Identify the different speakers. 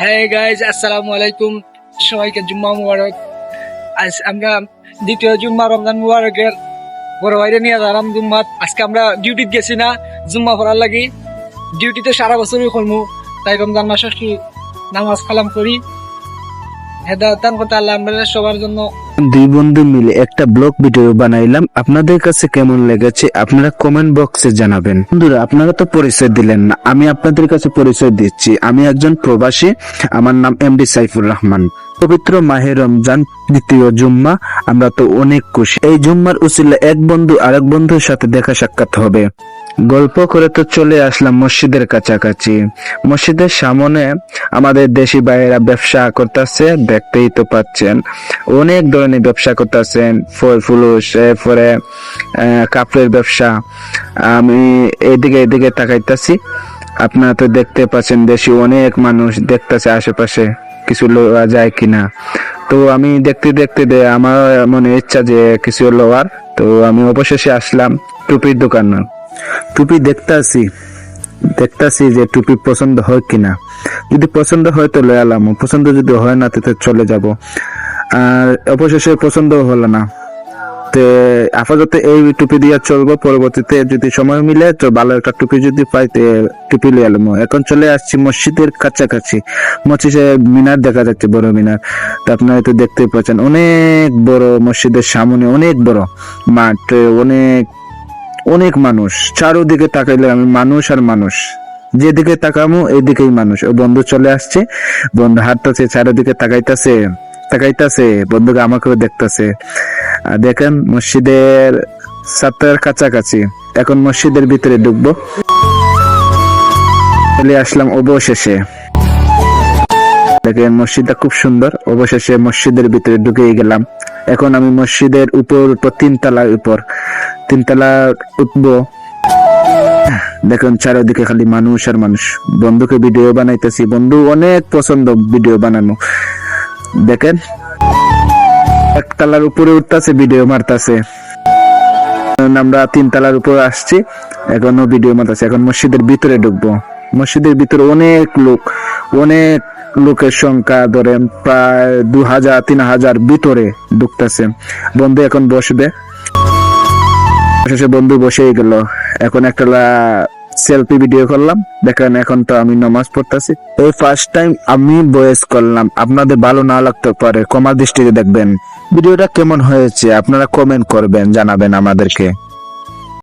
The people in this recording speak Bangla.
Speaker 1: হ্যাঁ গাইজ, আসসালামু আলাইকুম। সবাইকে জুম্মা মুবারক। আজ আমরা দ্বিতীয় জুম্মা রমজান মুবারকের বড় ভাইরে নিয়ে যারাম জুম্মাত। আজকে আমরা ডিউটিত গেছি না জুম্মা পড়ার লাগি। ডিউটিতে সারা বছরই করবো, তাই রমজান মাসে নামাজ কালাম করি। হেদায়েত দান করতে আল্লাহ আমাদের সবার জন্য।
Speaker 2: দুই বন্ধু মিলে একটা ব্লগ ভিডিও বানাইলাম, আপনাদের কাছে কেমন লেগেছে আপনারা কমেন্ট বক্সে জানাবেন। বন্ধুরা, আপনারা তো পরিচয় দিলেন না, আমি আপনাদের কাছে পরিচয় দিচ্ছি। আমি একজন প্রবাসী, আমার নাম এমডি সাইফুর রহমান। পবিত্র মাহে রমজান দ্বিতীয় জুম্মা, আমরা তো অনেক খুশি। এই জুম্মার উসিলে এক বন্ধু আরেক বন্ধুর সাথে দেখা সাক্ষাৎ হবে। গল্প করে তো চলে আসলাম মসজিদের কাছাকাছি। মসজিদের সামনে আমাদের দেশি ভাইয়েরা ব্যবসা করতেছে, দেখতেই তো পাচ্ছেন। অনেক ধরনের ব্যবসা করতেছেন, ফল ফুলুস, এরপরে কাপড়ের ব্যবসা। আমি এদিকে তাকাইতেছি, আপনারা তো দেখতে পাচ্ছেন দেশি অনেক মানুষ দেখতেছে আশেপাশে কিছু লওয়া যায় কিনা। তো আমি দেখতে আমার মনে ইচ্ছা যে কিছু লওয়ার, তো আমি অবশেষে আসলাম টুপির দোকানে। টুপি দেখতাছি যে টুপি পছন্দ হয় কিনা। যদি পছন্দ হয় তো লয়ে আলাম, পছন্দ যদি হয় না তো চলে যাব। আর অবশেষে পছন্দ হলো না, তো আপাতত এই টুপি দিয়ে চলবো। পরবর্তীতে যদি সময় মিলে তো ভালো একটা টুপি যদি পাই তো টুপি লয়ে আলাম। এখন চলে আসছি মসজিদের কাছাকাছি। মসজিদের মিনার দেখা যাচ্ছে, বড় মিনার। তো আপনারা তো দেখতেই পাচ্ছেন অনেক বড়। মসজিদের সামনে অনেক বড় মাঠ, অনেক মানুষ। চারোদিকে তাকাইলে আমি মানুষ আর মানুষ, যেদিকে তাকামো এইদিকেই মানুষ। ও বন্ধু চলে আসছে, বন্ধু হাঁটতেছে, চারোদিকে তাকাইতাছে বন্ধুকে আমাকেও দেখতেছে। দেখেন মসজিদের ছাত্রের কাছাকাছি। এখন মসজিদের ভিতরে ঢুকবো। চলে আসলাম অবশেষে। দেখেন মসজিদটা খুব সুন্দর। অবশেষে মসজিদের ভিতরে ঢুকে গেলাম। এখন আমি মসজিদের উপর তিনতলা উঠবো। দেখুন চারিদিকে খালি মানুষ আর মানুষ। বন্ধুকে ভিডিও বানাইতেছি, বন্ধু অনেক পছন্দ ভিডিও বানানো। দেখেন একতলার উপরে উঠতেছে, ভিডিও মারতেছে। আমরা তিনতলার উপরে আসছি, এখনো ভিডিও মারতেছে। এখন মসজিদের ভিতরে ঢুকবো। মসজিদের ভিতরে অনেক লোকের সংখ্যা ধরেন প্রায় 2000-3000 ভিতরে ঢুকতেছে। বন্ধু এখন বসবে। বন্ধু বসেই গেল। এখন একটা সেলফি ভিডিও করলাম। দেখেন এখন তো আমি নামাজ পড়তেছি। এই ফার্স্ট টাইম আমি ভয়েস করলাম, আপনাদের ভালো না লাগতে পারে, ক্ষমার দৃষ্টিতে দেখবেন। ভিডিওটা কেমন হয়েছে আপনারা কমেন্ট করবেন, জানাবেন আমাদেরকে।